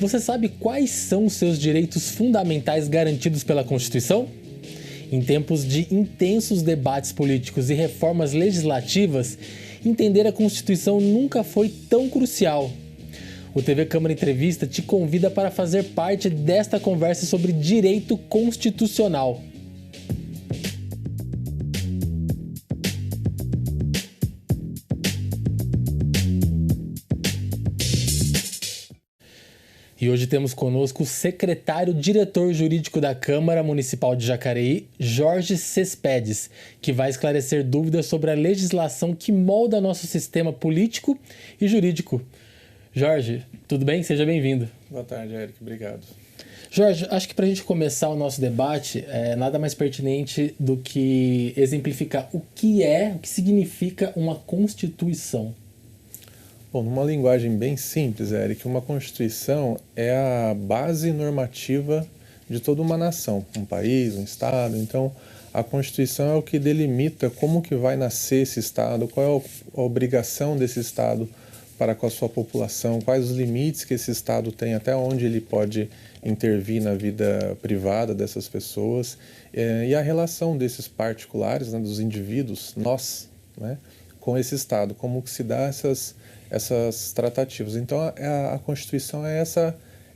Você sabe quais são os seus direitos fundamentais garantidos pela Constituição? Em tempos de intensos debates políticos e reformas legislativas, entender a Constituição nunca foi tão crucial. O TV Câmara Entrevista te convida para fazer parte desta conversa sobre direito constitucional. E hoje temos conosco o secretário-diretor jurídico da Câmara Municipal de Jacareí, Jorge Cespedes, que vai esclarecer dúvidas sobre a legislação que molda nosso sistema político e jurídico. Jorge, tudo bem? Seja bem-vindo. Boa tarde, Eric. Obrigado. Jorge, acho que para a gente começar o nosso debate, nada mais pertinente do que exemplificar o que significa uma Constituição. Bom, numa linguagem bem simples, Eric, uma Constituição é a base normativa de toda uma nação, um país, um Estado. Então, a Constituição é o que delimita como que vai nascer esse Estado, qual é a obrigação desse Estado para com a sua população, quais os limites que esse Estado tem, até onde ele pode intervir na vida privada dessas pessoas, e a relação desses particulares, né, dos indivíduos, nós, né, com esse Estado, como que se dá essas tratativas. Então, a Constituição é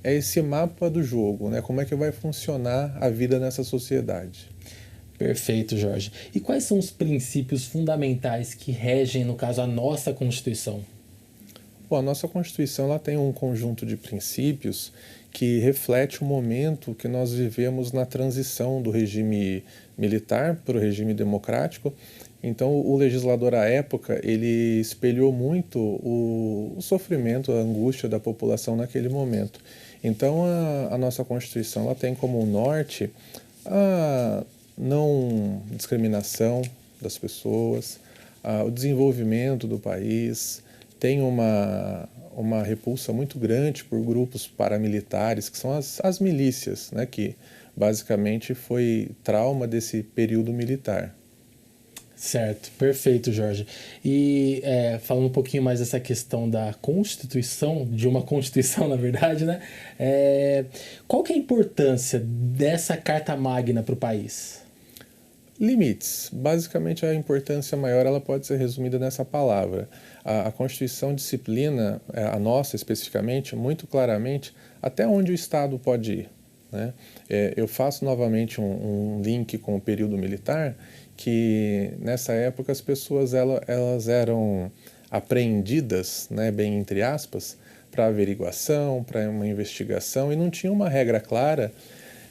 esse mapa do jogo, né? Como é que vai funcionar a vida nessa sociedade. Perfeito, Jorge. E quais são os princípios fundamentais que regem, no caso, a nossa Constituição? Bom, a nossa Constituição ela tem um conjunto de princípios que reflete o momento que nós vivemos na transição do regime militar para o regime democrático. Então, o legislador à época, ele espelhou muito o sofrimento, a angústia da população naquele momento. Então, a nossa Constituição ela tem como norte a não discriminação das pessoas, o desenvolvimento do país, tem uma repulsa muito grande por grupos paramilitares, que são as milícias, né, que basicamente foi trauma desse período militar. Certo, perfeito, Jorge. E falando um pouquinho mais dessa questão da Constituição, de uma Constituição, na verdade, né? Qual que é a importância dessa Carta Magna para o país? Limites. Basicamente, a importância maior ela pode ser resumida nessa palavra. A Constituição disciplina, a nossa especificamente, muito claramente, até onde o Estado pode ir, né? Eu faço novamente um link com o período militar, que nessa época as pessoas elas eram apreendidas, né, bem entre aspas, para averiguação, para uma investigação, e não tinha uma regra clara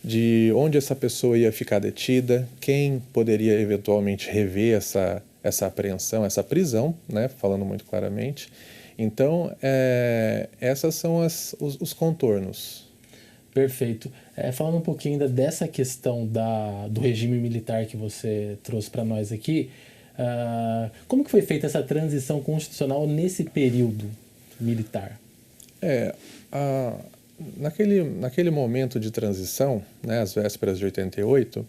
de onde essa pessoa ia ficar detida, quem poderia eventualmente rever essa apreensão, essa prisão, né, falando muito claramente. Então, essas são os contornos. Perfeito. Falando um pouquinho ainda dessa questão do regime militar que você trouxe para nós aqui, como que foi feita essa transição constitucional nesse período militar? Naquele momento de transição, né, às vésperas de 88,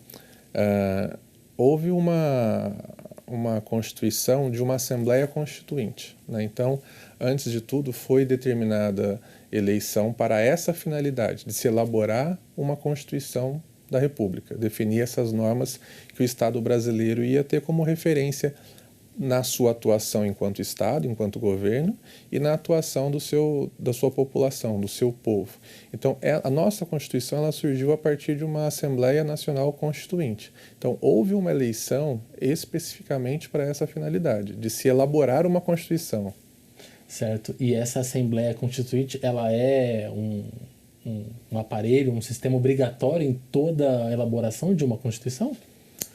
houve uma constituição de uma Assembleia Constituinte, né? Então, antes de tudo, foi determinada eleição para essa finalidade, de se elaborar uma Constituição da República, definir essas normas que o Estado brasileiro ia ter como referência na sua atuação enquanto Estado, enquanto governo, e na atuação da sua população, do seu povo. Então, a nossa Constituição ela surgiu a partir de uma Assembleia Nacional Constituinte. Então, houve uma eleição especificamente para essa finalidade, de se elaborar uma Constituição. Certo. E essa Assembleia Constituinte, ela é um aparelho, um sistema obrigatório em toda a elaboração de uma Constituição?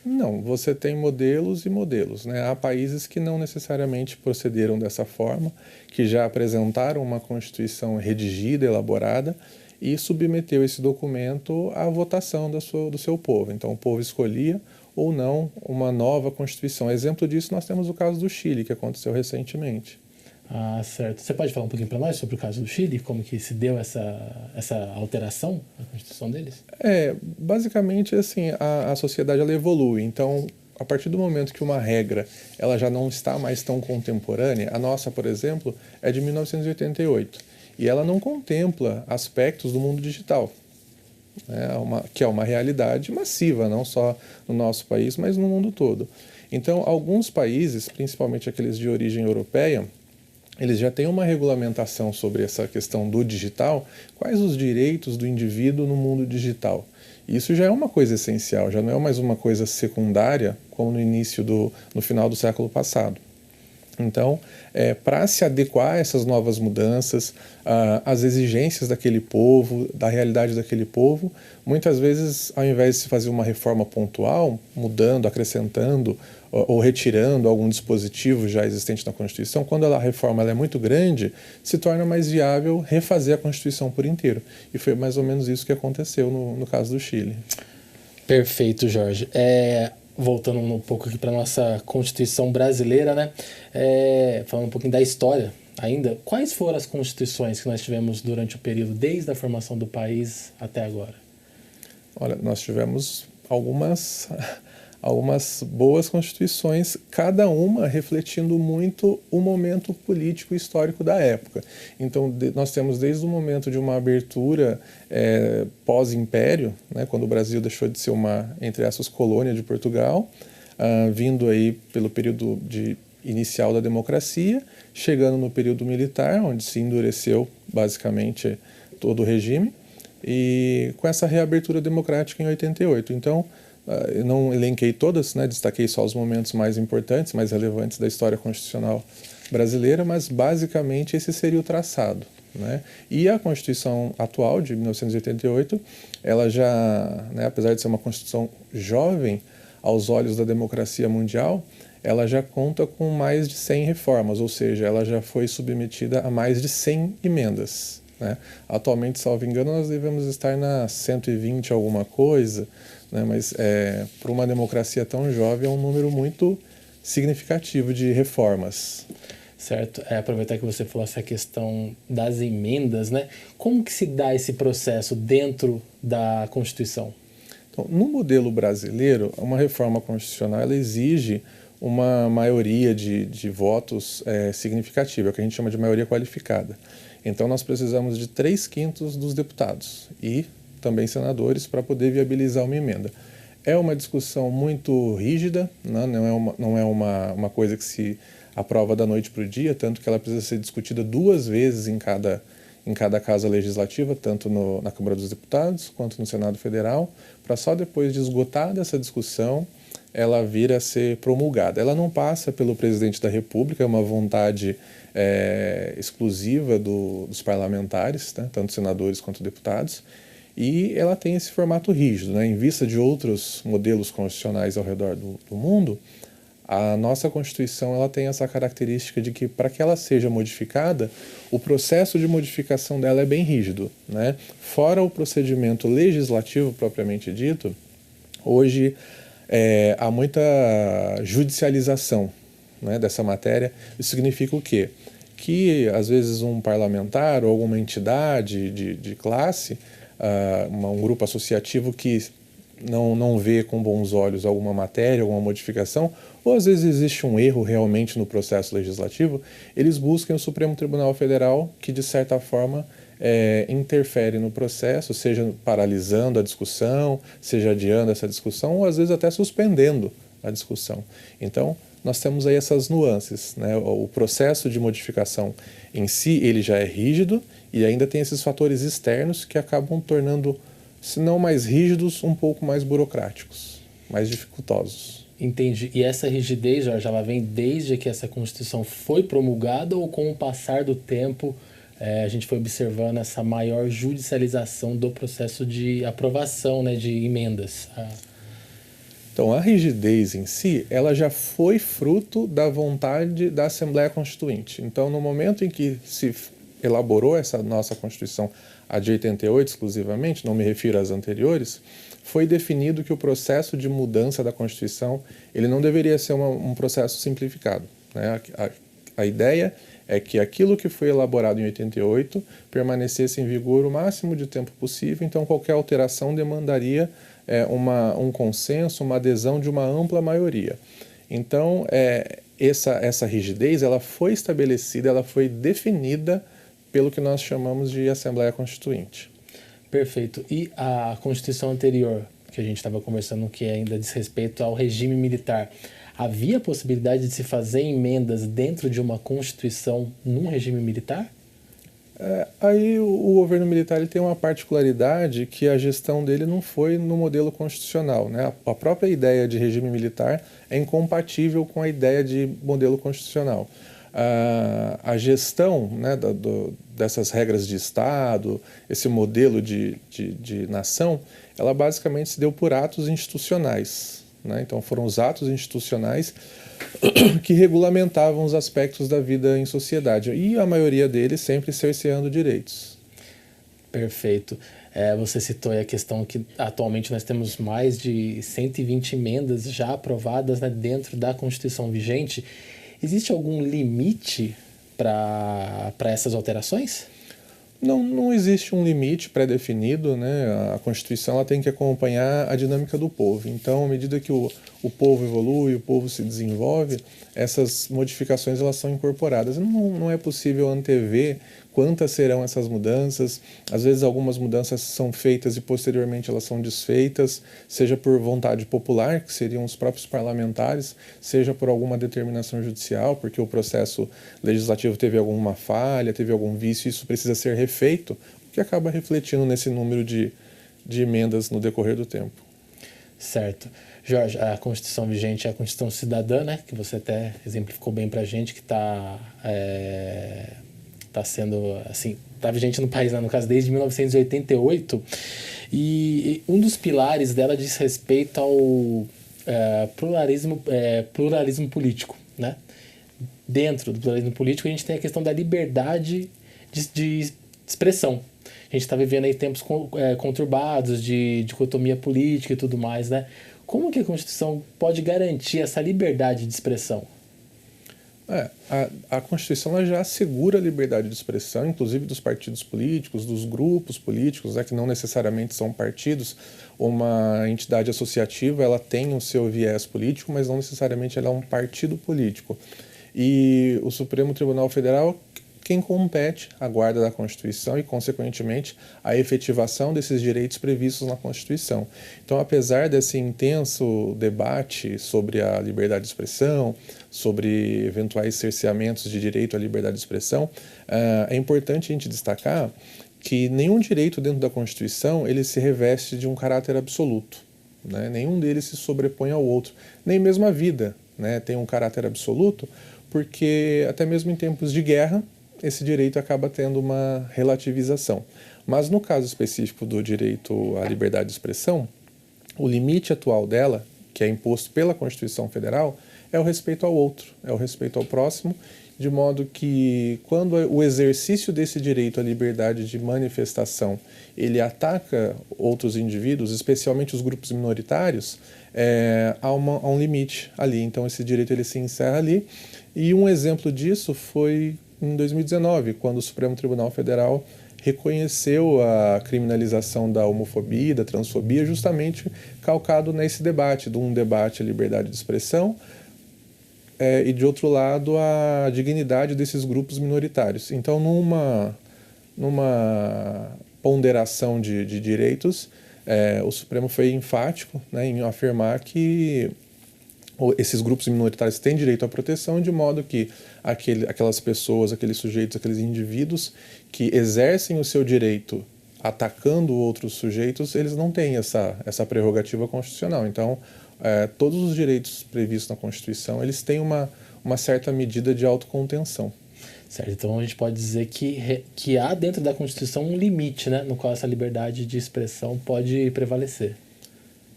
Não, você tem modelos e modelos, né? Há países que não necessariamente procederam dessa forma, que já apresentaram uma Constituição redigida, elaborada, e submeteu esse documento à votação do seu povo. Então, o povo escolhia ou não uma nova Constituição. Exemplo disso, nós temos o caso do Chile, que aconteceu recentemente. Ah, certo. Você pode falar um pouquinho para nós sobre o caso do Chile? Como que se deu essa alteração na Constituição deles? Basicamente, assim, a sociedade ela evolui. Então, a partir do momento que uma regra ela já não está mais tão contemporânea, a nossa, por exemplo, é de 1988. e ela não contempla aspectos do mundo digital, né, que é uma realidade massiva, não só no nosso país, mas no mundo todo. Então, alguns países, principalmente aqueles de origem europeia, eles já têm uma regulamentação sobre essa questão do digital, quais os direitos do indivíduo no mundo digital. Isso já é uma coisa essencial, já não é mais uma coisa secundária, como no final do século passado. Então, para se adequar a essas novas mudanças, às exigências daquele povo, da realidade daquele povo, muitas vezes, ao invés de se fazer uma reforma pontual, mudando, acrescentando ou retirando algum dispositivo já existente na Constituição, quando a reforma é muito grande, se torna mais viável refazer a Constituição por inteiro. E foi mais ou menos isso que aconteceu no caso do Chile. Perfeito, Jorge. Voltando um pouco aqui para a nossa Constituição brasileira, né? Falando um pouquinho da história ainda, quais foram as constituições que nós tivemos durante o período, desde a formação do país até agora? Olha, nós tivemos algumas boas constituições, cada uma refletindo muito o momento político e histórico da época. Então, nós temos desde o momento de uma abertura pós-império, né, quando o Brasil deixou de ser uma, entre aspas, colônia de Portugal, vindo aí pelo período inicial da democracia, chegando no período militar, onde se endureceu basicamente todo o regime, e com essa reabertura democrática em 88. Então, eu não elenquei todas, né, destaquei só os momentos mais importantes, mais relevantes da história constitucional brasileira, mas basicamente esse seria o traçado, né? E a Constituição atual, de 1988, ela já, né, apesar de ser uma Constituição jovem aos olhos da democracia mundial, ela já conta com mais de 100 reformas, ou seja, ela já foi submetida a mais de 100 emendas, né? Atualmente, salvo engano, nós devemos estar na 120 alguma coisa, né? Mas para uma democracia tão jovem é um número muito significativo de reformas. Certo. Aproveitar que você falou essa questão das emendas, né? Como que se dá esse processo dentro da Constituição? Então, no modelo brasileiro, uma reforma constitucional ela exige uma maioria de votos significativa, o que a gente chama de maioria qualificada. Então, nós precisamos de 3/5 dos deputados e também senadores para poder viabilizar uma emenda. É uma discussão muito rígida, né? Não é uma coisa que se aprova da noite para o dia, tanto que ela precisa ser discutida 2 vezes em cada casa legislativa, tanto na Câmara dos Deputados quanto no Senado Federal, para só depois de esgotada essa discussão ela vir a ser promulgada. Ela não passa pelo presidente da República, é uma vontade exclusiva dos parlamentares, né, tanto senadores quanto deputados, e ela tem esse formato rígido, né, em vista de outros modelos constitucionais ao redor do mundo. A nossa Constituição ela tem essa característica de que, para que ela seja modificada, o processo de modificação dela é bem rígido, né? Fora o procedimento legislativo propriamente dito, hoje há muita judicialização, né, dessa matéria. Isso significa o quê? Que, às vezes, um parlamentar ou alguma entidade de classe, um grupo associativo que não vê com bons olhos alguma matéria, alguma modificação, ou às vezes existe um erro realmente no processo legislativo, eles buscam o Supremo Tribunal Federal, que de certa forma interfere no processo, seja paralisando a discussão, seja adiando essa discussão, ou às vezes até suspendendo a discussão. Então, nós temos aí essas nuances, né? O processo de modificação em si, ele já é rígido e ainda tem esses fatores externos que acabam tornando, se não mais rígidos, um pouco mais burocráticos, mais dificultosos. Entendi. E essa rigidez, Jorge, ela vem desde que essa Constituição foi promulgada ou com o passar do tempo a gente foi observando essa maior judicialização do processo de aprovação, né, de emendas? Então, a rigidez em si, ela já foi fruto da vontade da Assembleia Constituinte. Então, no momento em que se elaborou essa nossa Constituição, a de 88 exclusivamente, não me refiro às anteriores, foi definido que o processo de mudança da Constituição ele não deveria ser um processo simplificado, né? A ideia é que aquilo que foi elaborado em 88 permanecesse em vigor o máximo de tempo possível, então qualquer alteração demandaria um consenso, uma adesão de uma ampla maioria. Então, essa rigidez ela foi estabelecida, ela foi definida pelo que nós chamamos de Assembleia Constituinte. Perfeito. E a Constituição anterior, que a gente estava conversando, que ainda diz respeito ao regime militar, havia a possibilidade de se fazer emendas dentro de uma Constituição num regime militar? Aí o governo militar ele tem uma particularidade que a gestão dele não foi no modelo constitucional, né? A própria ideia de regime militar é incompatível com a ideia de modelo constitucional. A gestão, né, dessas regras de Estado, esse modelo de nação, ela basicamente se deu por atos institucionais, né? Então foram os atos institucionais que regulamentavam os aspectos da vida em sociedade, e a maioria deles sempre cerceando direitos. Perfeito. Você citou aí a questão que atualmente nós temos mais de 120 emendas já aprovadas, né, dentro da Constituição vigente. Existe algum limite para essas alterações? Não existe um limite pré-definido, né? A Constituição ela tem que acompanhar a dinâmica do povo. Então, à medida que o povo evolui, o povo se desenvolve, essas modificações elas são incorporadas. Não é possível antever quantas serão essas mudanças. Às vezes algumas mudanças são feitas e posteriormente elas são desfeitas, seja por vontade popular, que seriam os próprios parlamentares, seja por alguma determinação judicial, porque o processo legislativo teve alguma falha, teve algum vício, e isso precisa ser refeito, o que acaba refletindo nesse número de emendas no decorrer do tempo. Certo. Jorge, a Constituição vigente é a Constituição cidadã, né, que você até exemplificou bem para a gente, que está sendo, assim, está vigente no país, né, no caso, desde 1988, e um dos pilares dela diz respeito ao pluralismo político, né? Dentro do pluralismo político, a gente tem a questão da liberdade de expressão. A gente está vivendo aí tempos conturbados de dicotomia política e tudo mais, né? Como que a Constituição pode garantir essa liberdade de expressão? A Constituição ela já assegura a liberdade de expressão, inclusive dos partidos políticos, dos grupos políticos, né, que não necessariamente são partidos. Uma entidade associativa ela tem o seu viés político, mas não necessariamente ela é um partido político. E o Supremo Tribunal Federal, quem compete a guarda da Constituição e, consequentemente, a efetivação desses direitos previstos na Constituição. Então, apesar desse intenso debate sobre a liberdade de expressão, sobre eventuais cerceamentos de direito à liberdade de expressão, é importante a gente destacar que nenhum direito dentro da Constituição ele se reveste de um caráter absoluto, né? Nenhum deles se sobrepõe ao outro, nem mesmo a vida, né, tem um caráter absoluto, porque até mesmo em tempos de guerra, esse direito acaba tendo uma relativização. Mas no caso específico do direito à liberdade de expressão, o limite atual dela, que é imposto pela Constituição Federal, é o respeito ao outro, é o respeito ao próximo, de modo que quando o exercício desse direito à liberdade de manifestação ele ataca outros indivíduos, especialmente os grupos minoritários, há um limite ali. Então esse direito ele se encerra ali. E um exemplo disso foi em 2019, quando o Supremo Tribunal Federal reconheceu a criminalização da homofobia e da transfobia, justamente calcado nesse debate, de um debate à liberdade de expressão e, de outro lado, a dignidade desses grupos minoritários. Então, numa ponderação de direitos, o Supremo foi enfático, né, em afirmar que esses grupos minoritários têm direito à proteção, de modo que aquelas pessoas, aqueles sujeitos, aqueles indivíduos que exercem o seu direito atacando outros sujeitos, eles não têm essa prerrogativa constitucional. Então, todos os direitos previstos na Constituição, eles têm uma certa medida de autocontenção. Certo, então a gente pode dizer que há dentro da Constituição um limite, né, no qual essa liberdade de expressão pode prevalecer.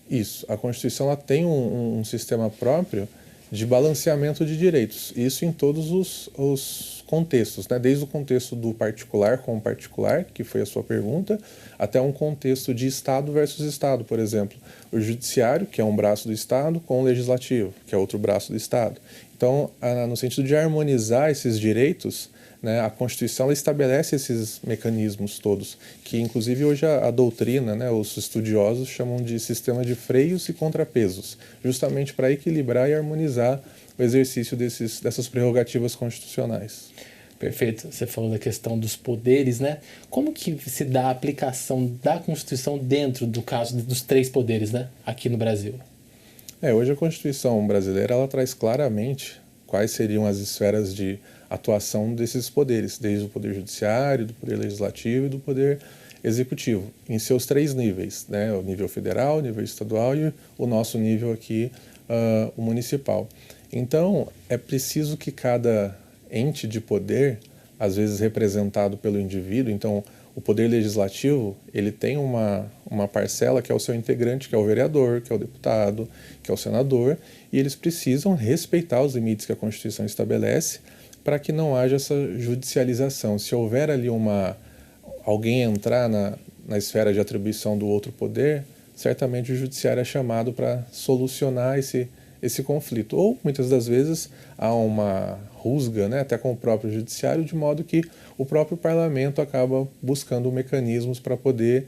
Isso, a Constituição ela tem um sistema próprio de balanceamento de direitos, isso em todos os contextos, né? Desde o contexto do particular com o particular, que foi a sua pergunta, até um contexto de Estado versus Estado, por exemplo. O Judiciário, que é um braço do Estado, com o Legislativo, que é outro braço do Estado. Então, no sentido de harmonizar esses direitos, né, a Constituição ela estabelece esses mecanismos todos, que inclusive hoje a doutrina, né, os estudiosos chamam de sistema de freios e contrapesos, justamente para equilibrar e harmonizar o exercício dessas prerrogativas constitucionais. Perfeito. Você falou da questão dos poderes, né? Como que se dá a aplicação da Constituição dentro do caso dos três poderes, né? Aqui no Brasil? Hoje a Constituição brasileira ela traz claramente quais seriam as esferas de atuação desses poderes, desde o poder judiciário, do poder legislativo e do poder executivo, em seus três níveis, né? O nível federal, o nível estadual e o nosso nível aqui, o municipal. Então, é preciso que cada ente de poder, às vezes representado pelo indivíduo, então o poder legislativo, ele tem uma parcela que é o seu integrante, que é o vereador, que é o deputado, que é o senador, e eles precisam respeitar os limites que a Constituição estabelece para que não haja essa judicialização. Se houver ali alguém entrar na esfera de atribuição do outro poder, certamente o judiciário é chamado para solucionar esse conflito. Ou, muitas das vezes, há uma rusga, né, até com o próprio judiciário, de modo que o próprio parlamento acaba buscando mecanismos para poder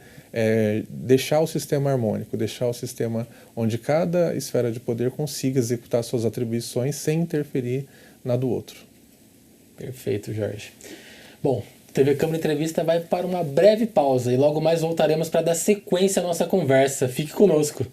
deixar o sistema harmônico, deixar o sistema onde cada esfera de poder consiga executar suas atribuições sem interferir na do outro. Perfeito, Jorge. Bom, TV Câmara Entrevista vai para uma breve pausa e logo mais voltaremos para dar sequência à nossa conversa. Fique conosco.